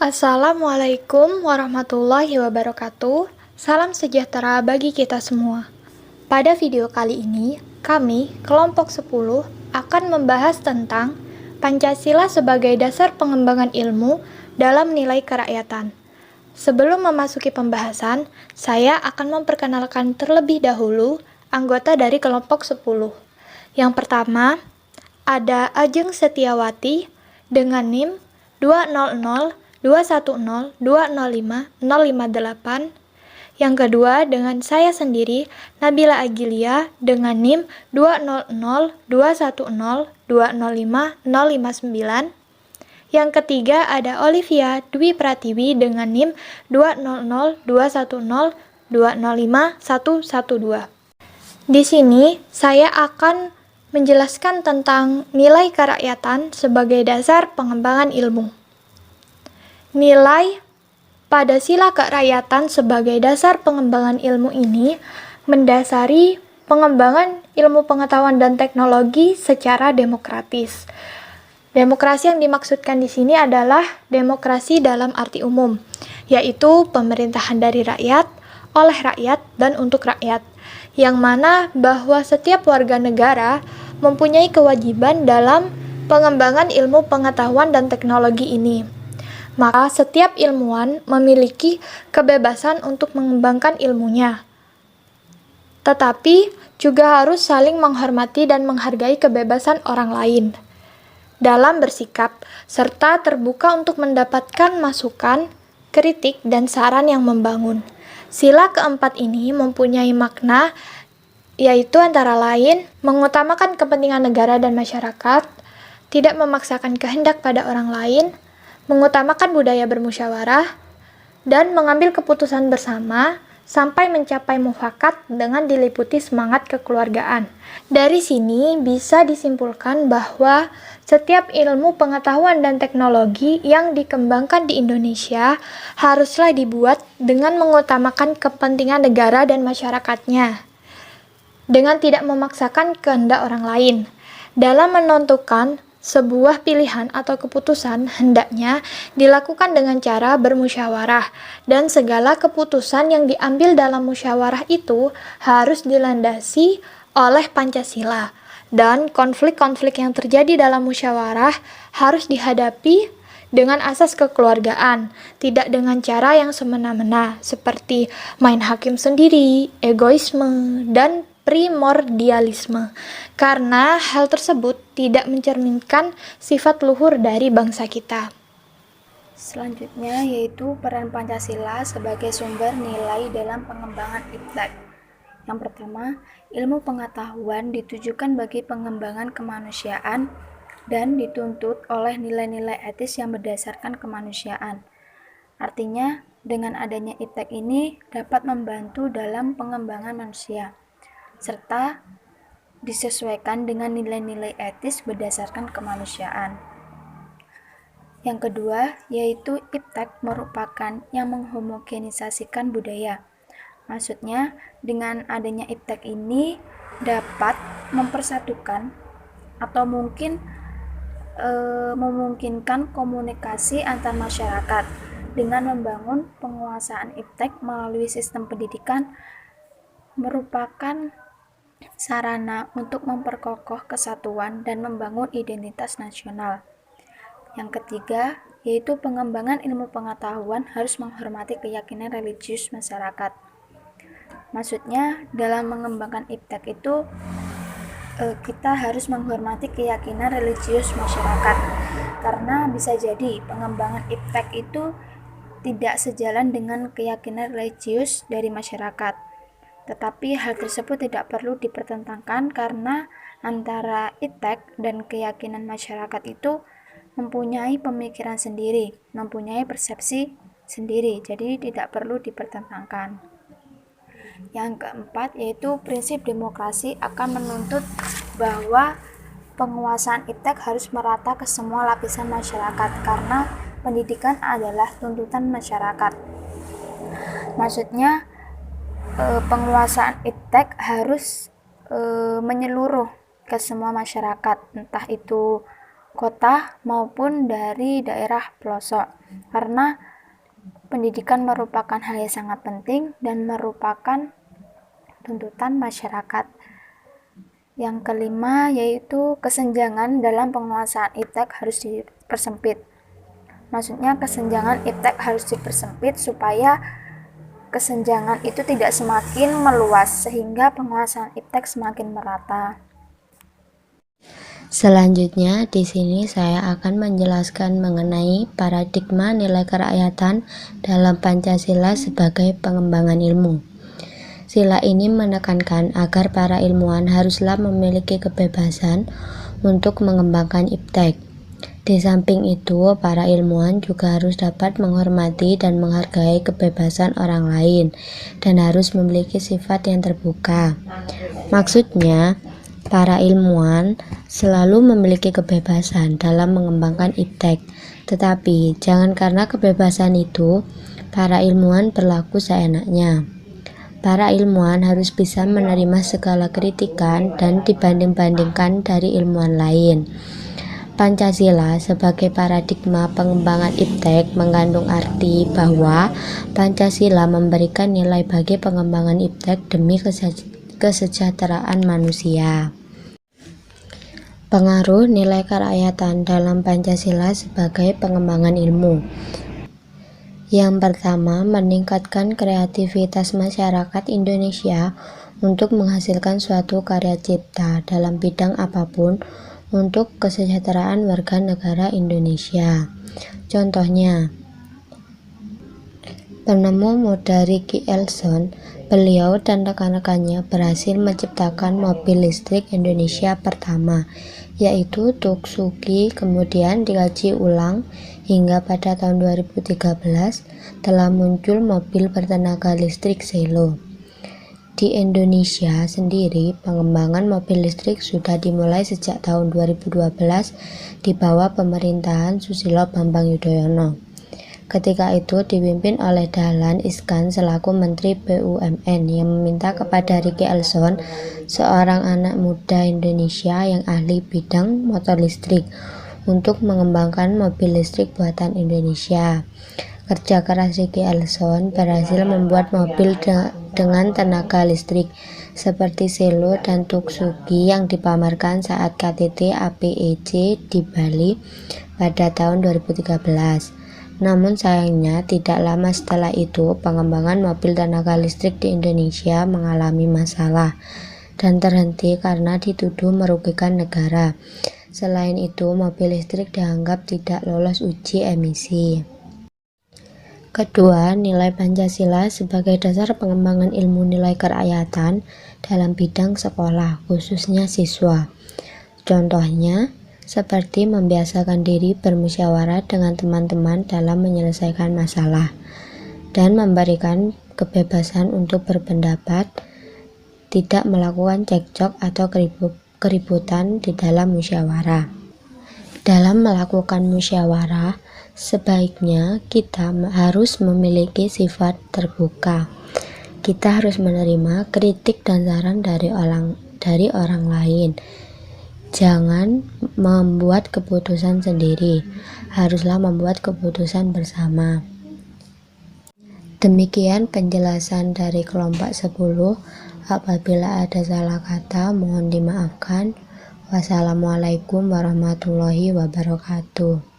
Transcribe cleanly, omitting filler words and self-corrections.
Assalamualaikum warahmatullahi wabarakatuh. Salam sejahtera bagi kita semua. Pada video kali ini, kami, kelompok 10, akan membahas tentang Pancasila sebagai dasar pengembangan ilmu dalam nilai kerakyatan. Sebelum memasuki pembahasan, saya akan memperkenalkan terlebih dahulu anggota dari kelompok 10. Yang pertama, ada Ajeng Setiawati dengan NIM 2002102050558. Yang kedua dengan saya sendiri, Nabila Agilia dengan NIM 2002102050559. Yang ketiga ada Olivia Dwi Pratiwi dengan NIM 2002102051112. Di sini saya akan menjelaskan tentang nilai kerakyatan sebagai dasar pengembangan ilmu. Nilai pada sila kerakyatan sebagai dasar pengembangan ilmu ini mendasari pengembangan ilmu pengetahuan dan teknologi secara demokratis. Demokrasi yang dimaksudkan di sini adalah demokrasi dalam arti umum, yaitu pemerintahan dari rakyat, oleh rakyat, dan untuk rakyat, yang mana bahwa setiap warga negara mempunyai kewajiban dalam pengembangan ilmu pengetahuan dan teknologi ini. Maka setiap ilmuwan memiliki kebebasan untuk mengembangkan ilmunya. Tetapi juga harus saling menghormati dan menghargai kebebasan orang lain dalam bersikap, serta terbuka untuk mendapatkan masukan, kritik, dan saran yang membangun. Sila keempat ini mempunyai makna, yaitu antara lain mengutamakan kepentingan negara dan masyarakat, tidak memaksakan kehendak pada orang lain, mengutamakan budaya bermusyawarah, dan mengambil keputusan bersama sampai mencapai mufakat dengan diliputi semangat kekeluargaan. Dari sini bisa disimpulkan bahwa setiap ilmu pengetahuan dan teknologi yang dikembangkan di Indonesia haruslah dibuat dengan mengutamakan kepentingan negara dan masyarakatnya, dengan tidak memaksakan kehendak orang lain. Dalam menentukan sebuah pilihan atau keputusan hendaknya dilakukan dengan cara bermusyawarah, dan segala keputusan yang diambil dalam musyawarah itu harus dilandasi oleh Pancasila, dan konflik-konflik yang terjadi dalam musyawarah harus dihadapi dengan asas kekeluargaan, tidak dengan cara yang semena-mena seperti main hakim sendiri, egoisme, dan primordialisme, karena hal tersebut tidak mencerminkan sifat luhur dari bangsa kita. Selanjutnya yaitu peran Pancasila sebagai sumber nilai dalam pengembangan IPTEK. Yang pertama, ilmu pengetahuan ditujukan bagi pengembangan kemanusiaan dan dituntut oleh nilai-nilai etis yang berdasarkan kemanusiaan. Artinya, dengan adanya IPTEK ini dapat membantu dalam pengembangan manusia, serta disesuaikan dengan nilai-nilai etis berdasarkan kemanusiaan. Yang kedua, yaitu IPTEK merupakan yang menghomogenisasikan budaya. Maksudnya, dengan adanya IPTEK ini dapat mempersatukan atau mungkin memungkinkan komunikasi antar masyarakat dengan membangun penguasaan IPTEK melalui sistem pendidikan merupakan sarana untuk memperkokoh kesatuan dan membangun identitas nasional. Yang ketiga, yaitu pengembangan ilmu pengetahuan harus menghormati keyakinan religius masyarakat. Maksudnya, dalam mengembangkan IPTEK itu kita harus menghormati keyakinan religius masyarakat, karena bisa jadi pengembangan IPTEK itu tidak sejalan dengan keyakinan religius dari masyarakat. Tetapi hal tersebut tidak perlu dipertentangkan karena antara IPTEK dan keyakinan masyarakat itu mempunyai pemikiran sendiri, mempunyai persepsi sendiri, jadi tidak perlu dipertentangkan. Yang keempat, yaitu prinsip demokrasi akan menuntut bahwa penguasaan IPTEK harus merata ke semua lapisan masyarakat, karena pendidikan adalah tuntutan masyarakat. Maksudnya, penguasaan IPTEK harus menyeluruh ke semua masyarakat, entah itu kota maupun dari daerah pelosok, karena pendidikan merupakan hal yang sangat penting dan merupakan tuntutan masyarakat. Yang kelima yaitu kesenjangan dalam penguasaan iptek harus dipersempit. Maksudnya kesenjangan iptek harus dipersempit supaya kesenjangan itu tidak semakin meluas sehingga penguasaan iptek semakin merata. Selanjutnya, di sini saya akan menjelaskan mengenai paradigma nilai kerakyatan dalam Pancasila sebagai pengembangan ilmu. Sila ini menekankan agar para ilmuwan haruslah memiliki kebebasan untuk mengembangkan iptek. Di samping itu, para ilmuwan juga harus dapat menghormati dan menghargai kebebasan orang lain dan harus memiliki sifat yang terbuka. Maksudnya, para ilmuwan selalu memiliki kebebasan dalam mengembangkan iptek, tetapi jangan karena kebebasan itu, para ilmuwan berlaku seenaknya. Para ilmuwan harus bisa menerima segala kritikan dan dibanding-bandingkan dari ilmuwan lain. Pancasila sebagai paradigma pengembangan iptek mengandung arti bahwa Pancasila memberikan nilai bagi pengembangan iptek demi kesejahteraan manusia. Pengaruh nilai kerakyatan dalam Pancasila sebagai pengembangan ilmu. Yang pertama, meningkatkan kreativitas masyarakat Indonesia untuk menghasilkan suatu karya cipta dalam bidang apapun untuk kesejahteraan warga negara Indonesia. Contohnya, penemu moda Ricky Elson, beliau dan rekan-rekannya berhasil menciptakan mobil listrik Indonesia pertama, yaitu Tuxuki, kemudian dikaji ulang hingga pada tahun 2013 telah muncul mobil bertenaga listrik Selo. Di Indonesia sendiri, pengembangan mobil listrik sudah dimulai sejak tahun 2012 di bawah pemerintahan Susilo Bambang Yudhoyono. Ketika itu dipimpin oleh Dahlan Iskan selaku Menteri BUMN yang meminta kepada Ricky Elson, seorang anak muda Indonesia yang ahli bidang motor listrik, untuk mengembangkan mobil listrik buatan Indonesia. Kerja keras Ricky Elson berhasil membuat mobil dengan tenaga listrik seperti Selo dan Tuxuki yang dipamerkan saat KTT APEC di Bali pada tahun 2013. Namun sayangnya tidak lama setelah itu pengembangan mobil tenaga listrik di Indonesia mengalami masalah dan terhenti karena dituduh merugikan negara. Selain itu, mobil listrik dianggap tidak lolos uji emisi. Kedua, nilai Pancasila sebagai dasar pengembangan ilmu nilai kerakyatan dalam bidang sekolah, khususnya siswa. Contohnya, seperti membiasakan diri bermusyawarah dengan teman-teman dalam menyelesaikan masalah, dan memberikan kebebasan untuk berpendapat, tidak melakukan cekcok atau keributan di dalam musyawarah. Dalam melakukan musyawarah, sebaiknya kita harus memiliki sifat terbuka. Kita harus menerima kritik dan saran dari orang lain. Jangan membuat keputusan sendiri, haruslah membuat keputusan bersama. Demikian penjelasan dari kelompok 10. Apabila ada salah kata, mohon dimaafkan. Wassalamualaikum warahmatullahi wabarakatuh.